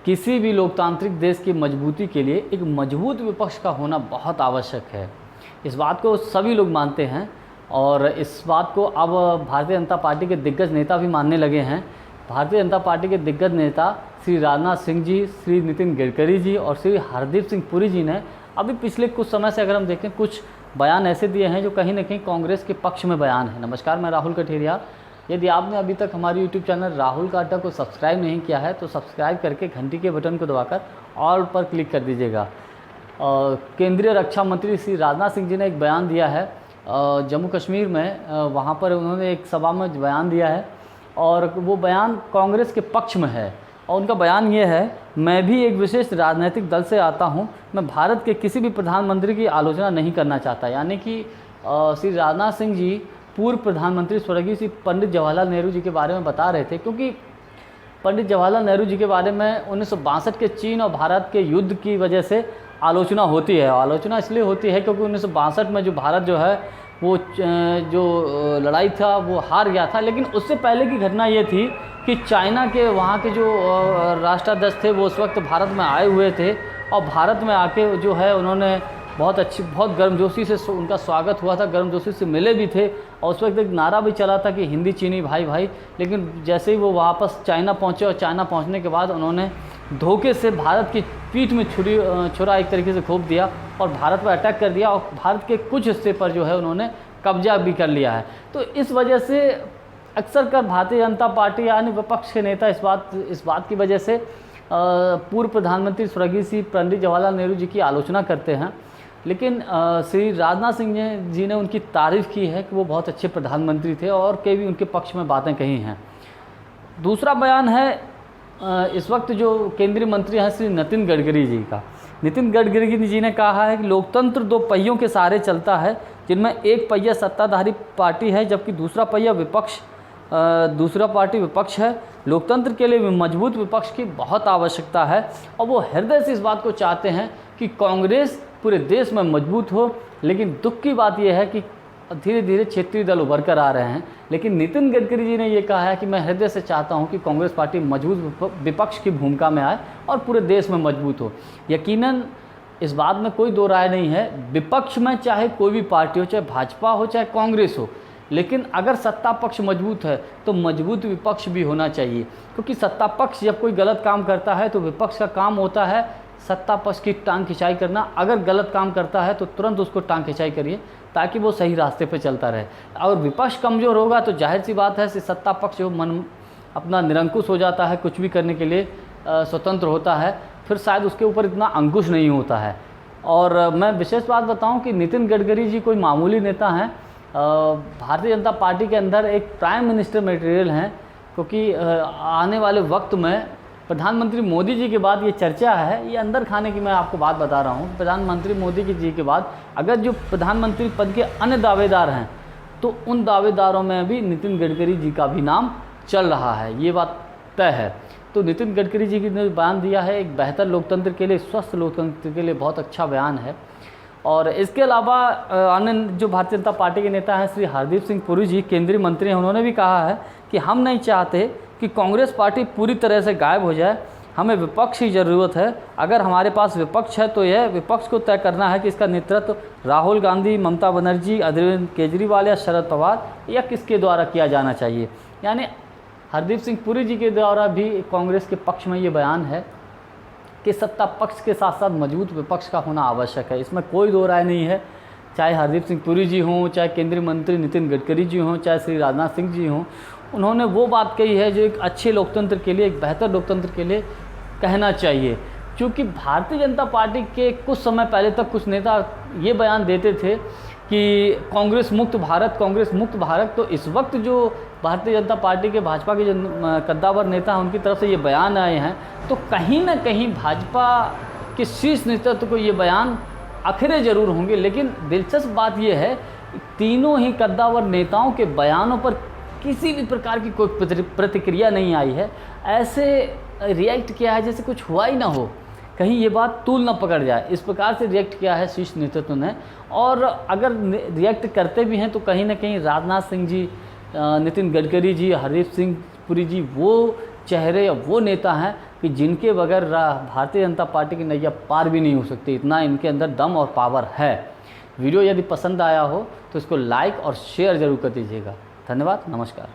किसी भी लोकतांत्रिक देश की मजबूती के लिए एक मजबूत विपक्ष का होना बहुत आवश्यक है। इस बात को सभी लोग मानते हैं और इस बात को अब भारतीय जनता पार्टी के दिग्गज नेता भी मानने लगे हैं। भारतीय जनता पार्टी के दिग्गज नेता श्री राजनाथ सिंह जी, श्री नितिन गडकरी जी और श्री हरदीप सिंह पुरी जी ने अभी पिछले कुछ समय से अगर हम देखें कुछ बयान ऐसे दिए हैं जो कहीं ना कहीं कांग्रेस के पक्ष में बयान है। नमस्कार, मैं राहुल कठेरिया। यदि आपने अभी तक हमारी यूट्यूब चैनल राहुल काटा को सब्सक्राइब नहीं किया है तो सब्सक्राइब करके घंटी के बटन को दबाकर ऑल पर क्लिक कर दीजिएगा। केंद्रीय रक्षा मंत्री श्री राजनाथ सिंह जी ने एक बयान दिया है जम्मू कश्मीर में, वहाँ पर उन्होंने एक सभा में बयान दिया है और वो बयान कांग्रेस के पक्ष में है। और उनका बयान ये है, मैं भी एक विशेष राजनीतिक दल से आता हूँ, मैं भारत के किसी भी प्रधानमंत्री की आलोचना नहीं करना चाहता। यानी कि श्री राजनाथ सिंह जी पूर्व प्रधानमंत्री स्वर्गीय श्री पंडित जवाहरलाल नेहरू जी के बारे में बता रहे थे, क्योंकि पंडित जवाहरलाल नेहरू जी के बारे में 1962 के चीन और भारत के युद्ध की वजह से आलोचना होती है। आलोचना इसलिए होती है क्योंकि 1962 में जो भारत जो है वो जो लड़ाई था वो हार गया था। लेकिन उससे पहले की घटना ये थी कि चाइना के वहाँ के जो राष्ट्राध्यक्ष थे वो उस वक्त भारत में आए हुए थे और भारत में आके जो है उन्होंने बहुत गर्मजोशी से उनका स्वागत हुआ था, गर्मजोशी से मिले भी थे और उस वक्त एक नारा भी चला था कि हिंदी चीनी भाई भाई। लेकिन जैसे ही वो वापस चाइना पहुँचे और चाइना पहुँचने के बाद उन्होंने धोखे से भारत की पीठ में छुरा एक तरीके से घोंप दिया और भारत पर अटैक कर दिया और भारत के कुछ हिस्से पर जो है उन्होंने कब्जा भी कर लिया है। तो इस वजह से अक्सर कर भारतीय जनता पार्टी यानी विपक्ष के नेता इस बात की वजह से पूर्व प्रधानमंत्री स्वर्गीय श्री पंडित जवाहरलाल नेहरू जी की आलोचना करते हैं। लेकिन श्री राजनाथ सिंह जी ने उनकी तारीफ़ की है कि वो बहुत अच्छे प्रधानमंत्री थे और कई भी उनके पक्ष में बातें कही हैं। दूसरा बयान है इस वक्त जो केंद्रीय मंत्री हैं श्री नितिन गडकरी जी का। नितिन गडकरी जी ने कहा है कि लोकतंत्र दो पहियों के सहारे चलता है, जिनमें एक पहिया सत्ताधारी पार्टी है जबकि दूसरा पार्टी विपक्ष है। लोकतंत्र के लिए मजबूत विपक्ष की बहुत आवश्यकता है और वो हृदय से इस बात को चाहते हैं कि कांग्रेस पूरे देश में मजबूत हो। लेकिन दुख की बात यह है कि धीरे धीरे क्षेत्रीय दल उभर कर आ रहे हैं। लेकिन नितिन गडकरी जी ने ये कहा है कि मैं हृदय से चाहता हूं कि कांग्रेस पार्टी मजबूत विपक्ष की भूमिका में आए और पूरे देश में मजबूत हो। यकीनन इस बात में कोई दो राय नहीं है, विपक्ष में चाहे कोई भी पार्टी हो, चाहे भाजपा हो चाहे कांग्रेस हो, लेकिन अगर सत्ता पक्ष मजबूत है तो मजबूत विपक्ष भी होना चाहिए। क्योंकि सत्ता पक्ष जब कोई गलत काम करता है तो विपक्ष का काम होता है सत्ता पक्ष की टांग खिंचाई करना। अगर गलत काम करता है तो तुरंत उसको टांग खिंचाई करिए ताकि वो सही रास्ते पे चलता रहे। अगर विपक्ष कमज़ोर होगा तो जाहिर सी बात है कि सत्ता पक्ष जो मन अपना निरंकुश हो जाता है, कुछ भी करने के लिए स्वतंत्र होता है, फिर शायद उसके ऊपर इतना अंकुश नहीं होता है। और मैं विशेष बात बताऊं कि नितिन गडकरी जी कोई मामूली नेता हैं, भारतीय जनता पार्टी के अंदर एक प्राइम मिनिस्टर मटेरियल हैं। क्योंकि आने वाले वक्त में प्रधानमंत्री मोदी जी के बाद ये चर्चा है, ये अंदर खाने की मैं आपको बात बता रहा हूँ, प्रधानमंत्री मोदी जी के बाद अगर जो प्रधानमंत्री पद के अन्य दावेदार हैं तो उन दावेदारों में भी नितिन गडकरी जी का भी नाम चल रहा है, ये बात तय है। तो नितिन गडकरी जी ने बयान दिया है एक बेहतर लोकतंत्र के लिए, स्वस्थ लोकतंत्र के लिए बहुत अच्छा बयान है। और इसके अलावा अन्य जो भारतीय जनता पार्टी के नेता हैं श्री हरदीप सिंह पुरी जी, केंद्रीय मंत्री हैं, उन्होंने भी कहा है कि हम नहीं चाहते कि कांग्रेस पार्टी पूरी तरह से गायब हो जाए, हमें विपक्ष की ज़रूरत है। अगर हमारे पास विपक्ष है तो यह विपक्ष को तय करना है कि इसका नेतृत्व राहुल गांधी, ममता बनर्जी, अरविंद केजरीवाल या शरद पवार या किसके द्वारा किया जाना चाहिए। यानी हरदीप सिंह पुरी जी के द्वारा भी कांग्रेस के पक्ष में ये बयान है कि सत्ता पक्ष के साथ साथ मजबूत विपक्ष का होना आवश्यक है। इसमें कोई दो राय नहीं है, चाहे हरदीप सिंह पुरी जी हों, चाहे केंद्रीय मंत्री नितिन गडकरी जी हों, चाहे श्री राजनाथ सिंह जी हों, उन्होंने वो बात कही है जो एक अच्छे लोकतंत्र के लिए, एक बेहतर लोकतंत्र के लिए कहना चाहिए। क्योंकि भारतीय जनता पार्टी के कुछ समय पहले तक कुछ नेता ये बयान देते थे कि कांग्रेस मुक्त भारत, कांग्रेस मुक्त भारत। तो इस वक्त जो भारतीय जनता पार्टी के भाजपा के जो कद्दावर नेता हैं उनकी तरफ से ये बयान आए हैं, तो कहीं ना कहीं भाजपा के शीर्ष नेतृत्व को ये बयान अखरे ज़रूर होंगे। लेकिन दिलचस्प बात यह है तीनों ही कद्दावर नेताओं के बयानों पर किसी भी प्रकार की कोई प्रतिक्रिया नहीं आई है। ऐसे रिएक्ट किया है जैसे कुछ हुआ ही ना हो, कहीं ये बात तूल ना पकड़ जाए, इस प्रकार से रिएक्ट किया है शीर्ष नेतृत्व ने। और अगर रिएक्ट करते भी हैं तो कहीं ना कहीं राजनाथ सिंह जी, नितिन गडकरी जी, हरदीप सिंह पुरी जी वो चेहरे या वो नेता हैं कि जिनके बगैर भारतीय जनता पार्टी की नैया पार भी नहीं हो सकती, इतना इनके अंदर दम और पावर है। वीडियो यदि पसंद आया हो तो इसको लाइक और शेयर ज़रूर कर दीजिएगा। धन्यवाद, नमस्कार।